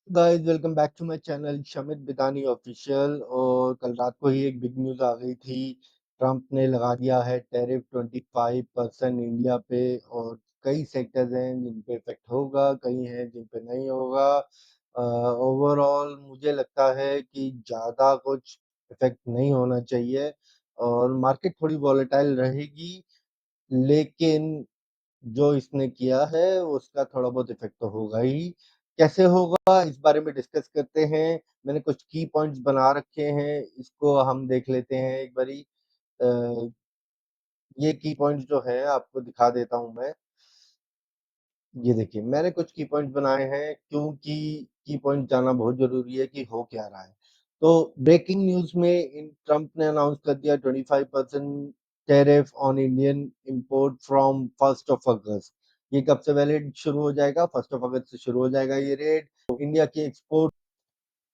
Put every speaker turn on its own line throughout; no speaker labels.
Guys welcome back to my channel Shamit Bidani official. और कल रात को ही एक बिग न्यूज़ आ गई थी। ट्रम्प ने लगा दिया है टैरिफ 25% इंडिया पे। और कई सेक्टर्स हैं जिन पे इफेक्ट होगा, कई हैं जिन पे नहीं होगा। ओवरऑल मुझे लगता है कि ज़्यादा कुछ इफेक्ट नहीं होना चाहिए और मार्केट थोड़ी वॉलेटाइल रहेगी। लेकिन जो इसने किया है उसका थोड़ा बहुत इफेक्ट तो होगा ही। कैसे होगा इस बारे में डिस्कस करते हैं। मैंने कुछ की पॉइंट्स बना रखे हैं, इसको हम देख लेते हैं एक बारी। अ, ये की पॉइंट्स जो है आपको दिखा देता हूं मैं। ये देखिए, मैंने कुछ की पॉइंट्स बनाए हैं क्योंकि की पॉइंट जानना बहुत जरूरी है कि हो क्या रहा है। तो ब्रेकिंग न्यूज में ट्रम्प ने अनाउंस कर दिया 25% tariff on Indian import from 1 अगस्त। ये कब से वैलिड शुरू हो जाएगा? 1 अगस्त से शुरू हो जाएगा ये रेट। इंडिया की एक्सपोर्ट,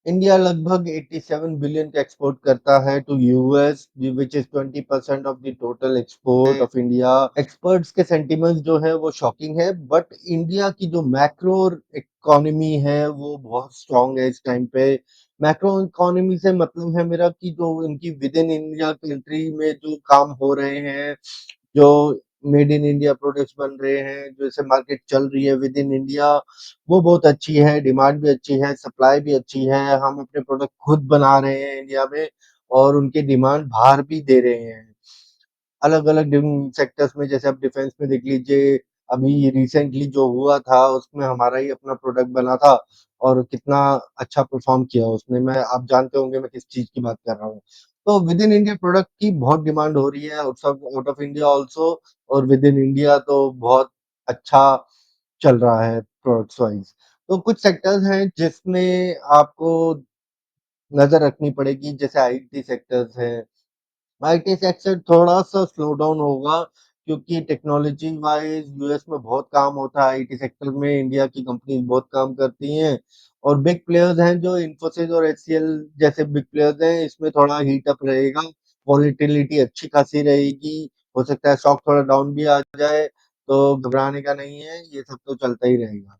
इंडिया लगभग 87 बिलियन का एक्सपोर्ट करता है to US, which is 20% of the total export of India. Experts के सेंटिमेंट्स जो है वो शॉकिंग है, बट इंडिया की जो मैक्रो इकोनॉमी है वो बहुत स्ट्रांग है इस टाइम पे। मैक्रो इकोनॉमी से मतलब है मेरा कि जो इनकी विद इन इंडिया कंट्री में जो काम हो रहे हैं, जो मेड इन इंडिया प्रोडक्ट्स बन रहे हैं, जो जैसे मार्केट चल रही है विद इन इंडिया, वो बहुत अच्छी है। डिमांड भी अच्छी है, सप्लाई भी अच्छी है। हम अपने प्रोडक्ट खुद बना रहे हैं इंडिया में और उनकी डिमांड बाहर भी दे रहे हैं अलग अलग सेक्टर्स में। जैसे आप डिफेंस में देख लीजिए, अभी रिसेंटली जो हुआ था उसमें हमारा ही अपना प्रोडक्ट बना था और कितना अच्छा परफॉर्म किया उसने। मैं आप जानते होंगे मैं किस चीज की बात कर रहा हूँ। तो विद इन इंडिया प्रोडक्ट की बहुत डिमांड हो रही है, आउट ऑफ इंडिया ऑल्सो। और विद इन इंडिया तो बहुत अच्छा चल रहा है प्रोडक्ट्स वाइज। तो कुछ सेक्टर्स हैं जिसमें आपको नजर रखनी पड़ेगी, जैसे आईटी सेक्टर्स है। आईटी सेक्टर थोड़ा सा स्लो डाउन होगा क्योंकि टेक्नोलॉजी वाइज यूएस में बहुत काम होता है आईटी सेक्टर में। इंडिया की कंपनी बहुत काम करती हैं और बिग प्लेयर्स हैं जो इन्फोसिस और एचसीएल जैसे बिग प्लेयर्स हैं। इसमें थोड़ा हीट अप रहेगा, वॉलेटिलिटी अच्छी खासी रहेगी। हो सकता है स्टॉक थोड़ा डाउन भी आ जाए, तो घबराने का नहीं है, ये सब तो चलता ही रहेगा।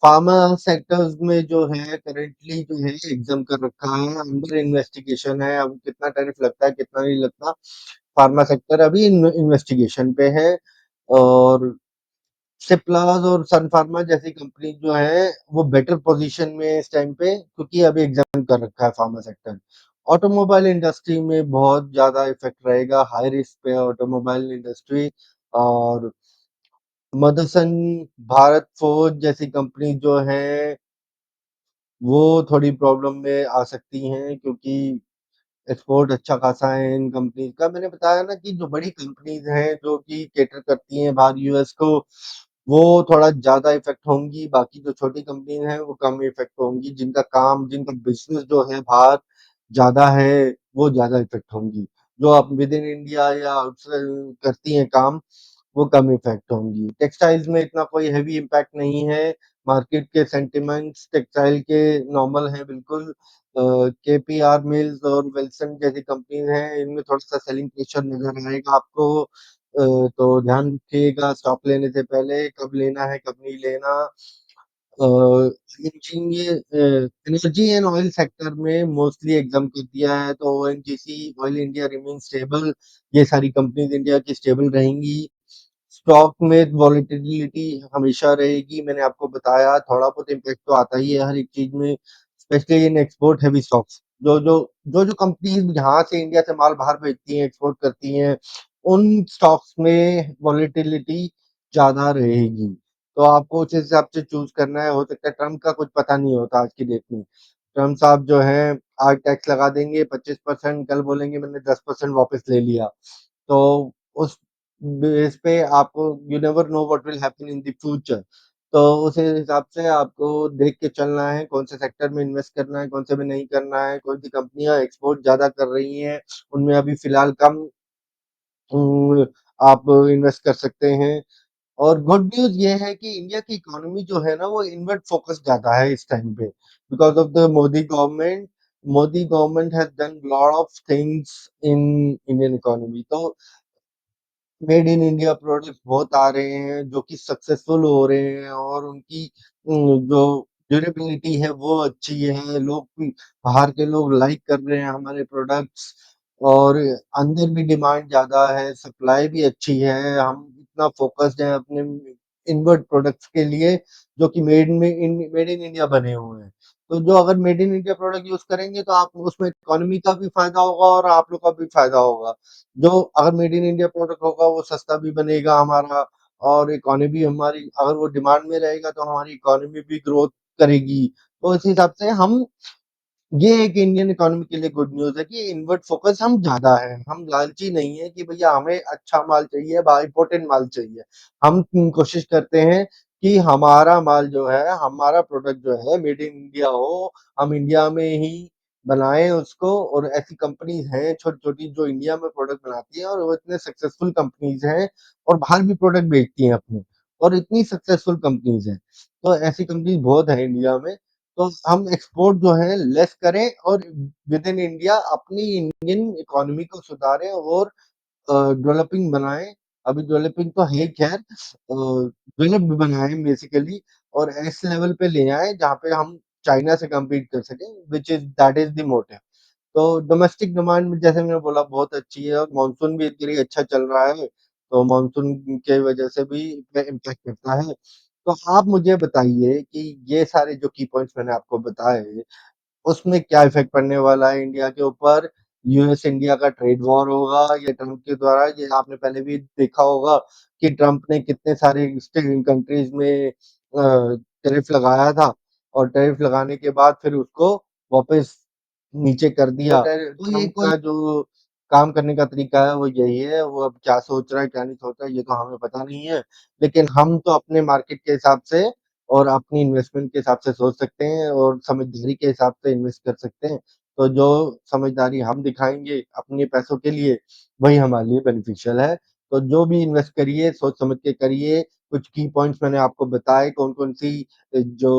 फार्मा सेक्टर्स में जो है करेंटली जो है एग्जाम कर रखा है, अंडर इन्वेस्टिगेशन है। अब कितना टैरिफ लगता है कितना नहीं लगता, फार्मा सेक्टर अभी इन्वेस्टिगेशन पे है। और सिप्लास और सन फार्मा जैसी कंपनी जो है वो बेटर पोजीशन में है इस टाइम पे, क्योंकि अभी एग्जाम कर रखा है फार्मा सेक्टर। ऑटोमोबाइल इंडस्ट्री में बहुत ज्यादा इफेक्ट रहेगा, हाई रिस्क पे ऑटोमोबाइल इंडस्ट्री। और मदरसन, भारत फोर्ज जैसी कंपनी जो है वो थोड़ी प्रॉब्लम में आ सकती हैं, क्योंकि एक्सपोर्ट अच्छा खासा है इन कंपनीज का। मैंने बताया ना कि जो बड़ी कंपनीज हैं जो कि केटर करती हैं बाहर यूएस को, वो थोड़ा ज्यादा इफेक्ट होंगी। बाकी जो छोटी कंपनीज हैं वो कम इफेक्ट होंगी। जिनका काम, जिनका बिजनेस जो है बाहर ज्यादा है, वो ज्यादा इफेक्ट होंगी। जो आप विद इन इंडिया या आउटसाइड करती हैं काम, वो कम इफेक्ट होंगी। टेक्सटाइल्स में इतना कोई हैवी इम्पैक्ट नहीं है। मार्केट के सेंटिमेंट्स टेक्सटाइल के नॉर्मल हैं बिल्कुल। केपीआर मिल्स और विल्सन जैसी कंपनीज हैं, इनमें थोड़ा सा सेलिंग प्रेशर नजर आएगा आपको। तो ध्यान रखिएगा स्टॉक लेने से पहले, कब लेना है कब नहीं लेना। एनर्जी एंड ऑयल सेक्टर में मोस्टली एग्जाम कर दिया है, तो ONGC, oil India remain stable. ये सारी कंपनीज इंडिया की स्टेबल रहेंगी। स्टॉक में वॉलेटिलिटी हमेशा रहेगी, मैंने आपको बताया। थोड़ा बहुत इम्पैक्ट तो आता ही है हर एक चीज में, specially in export heavy stocks. जो कंपनीज यहाँ से इंडिया से माल बाहर भेजती हैं, एक्सपोर्ट करती हैं, उन स्टॉक्स में वॉलेटिलिटी ज्यादा रहेगी। तो आपको उस हिसाब से चूज करना है। हो सकता है ट्रम्प का कुछ पता नहीं होता आज की डेट में। ट्रम्प साहब जो है आज टैक्स लगा देंगे 25%, कल बोलेंगे मैंने 10% वापस ले लिया। तो उस बेस पे आपको, you never know what will happen in the future. तो उस हिसाब से आपको देख के चलना है कौन से सेक्टर में इन्वेस्ट करना है, कौन से में नहीं करना है। कौन सी कंपनियां एक्सपोर्ट ज्यादा कर रही हैं, उनमें अभी फिलहाल कम अम, आप इन्वेस्ट कर सकते हैं। और गुड न्यूज ये है कि इंडिया की इकोनॉमी जो है ना वो इनवर्ट फोकस ज्यादा है इस टाइम पे, because of the Modi government. Modi government has done lot of things in Indian economy. तो मेड इन इंडिया प्रोडक्ट्स बहुत आ रहे हैं जो कि सक्सेसफुल हो रहे हैं, और उनकी जो ड्यूरेबिलिटी है वो अच्छी है, लोग भी बाहर के लोग लाइक कर रहे हैं हमारे प्रोडक्ट्स और अंदर भी डिमांड ज़्यादा है, सप्लाई भी अच्छी है। हम इतना फ़ोकस्ड हैं अपने इनवर्ट प्रोडक्ट्स के लिए जो कि मेड इन इंडिया बने हुए हैं। तो जो अगर made in India product use करेंगे तो आप उसमें इकोनॉमी का भी फ़ायदा होगा और आप लोग का भी फ़ायदा होगा। जो अगर मेड इन इंडिया प्रोडक्ट होगा वो सस्ता भी बनेगा हमारा और इकोनॉमी हमारी अगर वो डिमांड में रहेगा तो हमारी इकोनॉमी भी ग्रोथ करेगी। तो इस हिसाब से हम ये एक इंडियन इकोनॉमी के लिए गुड न्यूज़ है कि इनवर्ट फोकस हम ज़्यादा है। हम लालची नहीं है कि भैया हमें अच्छा माल चाहिए, इम्पोर्टेंट माल चाहिए। हम कोशिश करते हैं कि हमारा माल जो है, हमारा प्रोडक्ट जो है मेड इन इंडिया हो, हम इंडिया में ही बनाएँ उसको और ऐसी कंपनीज़ हैं छोटी-छोटी जो इंडिया में प्रोडक्ट बनाती हैं और वो इतने सक्सेसफुल कंपनीज़ हैं और बाहर भी प्रोडक्ट बेचती हैं अपने और इतनी सक्सेसफुल कंपनीज़ हैं। तो ऐसी कंपनीज़ बहुत हैं इंडिया में। तो हम एक्सपोर्ट जो है लेस करें और विद इन इंडिया अपनी इंडियन इकोनॉमी को सुधारें और डेवलपिंग बनाएं। अभी डेवलपिंग तो है खैर डेवलप्ड बनाएं बेसिकली और ऐसे लेवल पे ले आए जहाँ पे हम चाइना से compete कर सकें which is that is the motive. तो डोमेस्टिक डिमांड में जैसे मैंने बोला बहुत अच्छी है और मानसून भी इतनी अच्छा चल रहा है तो मानसून के वजह से भी इम्पैक्ट करता है। तो आप मुझे बताइए कि ये सारे जो की पॉइंट्स मैंने आपको बताए उसमें क्या इफेक्ट पड़ने वाला है इंडिया के ऊपर? यूएस इंडिया का ट्रेड वॉर होगा या ट्रम्प के द्वारा? ये आपने पहले भी देखा होगा कि ट्रम्प ने कितने सारे कंट्रीज में टैरिफ लगाया था और टैरिफ लगाने के बाद फिर उसको वापस नीचे कर दिया। तो ये ट्रम्प का जो काम करने का तरीका है वो यही है। वो अब क्या सोच रहा है क्या नहीं सोच रहा है ये तो हमें पता नहीं है। लेकिन हम तो अपने मार्केट के हिसाब से और अपनी इन्वेस्टमेंट के हिसाब से सोच सकते हैं और समझदारी के हिसाब से इन्वेस्ट कर सकते हैं। तो जो समझदारी हम दिखाएँगे अपने पैसों के लिए, वही हमारे लिए बेनिफिशियल है। तो जो भी इन्वेस्ट करिए, सोच समझ के करिए। कुछ की पॉइंट्स मैंने आपको बताए कौन-कौन सी जो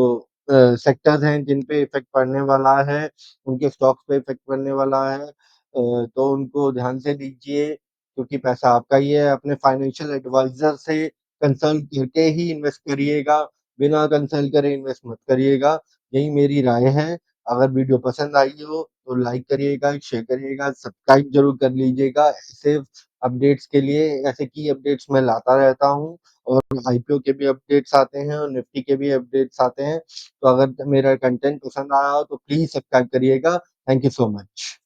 सेक्टर्स हैं जिन पे इफ़ेक्ट पड़ने वाला है, उनके स्टॉक्स पे इफ़ेक्ट पड़ने वाला है। तो उनको ध्यान से लीजिए क्योंकि पैसा आपका ही है। अपने फाइनेंशियल एडवाइज़र से कंसल्ट करके ही इन्वेस्ट करिएगा। बिना कंसल्ट करे इन्वेस्ट मत करिएगा। यही मेरी राय है। अगर वीडियो पसंद आई हो तो लाइक करिएगा, शेयर करिएगा, सब्सक्राइब ज़रूर कर लीजिएगा। ऐसे अपडेट्स के लिए ऐसे की अपडेट्स मैं लाता रहता हूँ और आईपीओ के भी अपडेट्स आते हैं और निफ्टी के भी अपडेट्स आते हैं। तो अगर मेरा कंटेंट पसंद आया हो तो प्लीज़ सब्सक्राइब करिएगा। Thank you so much.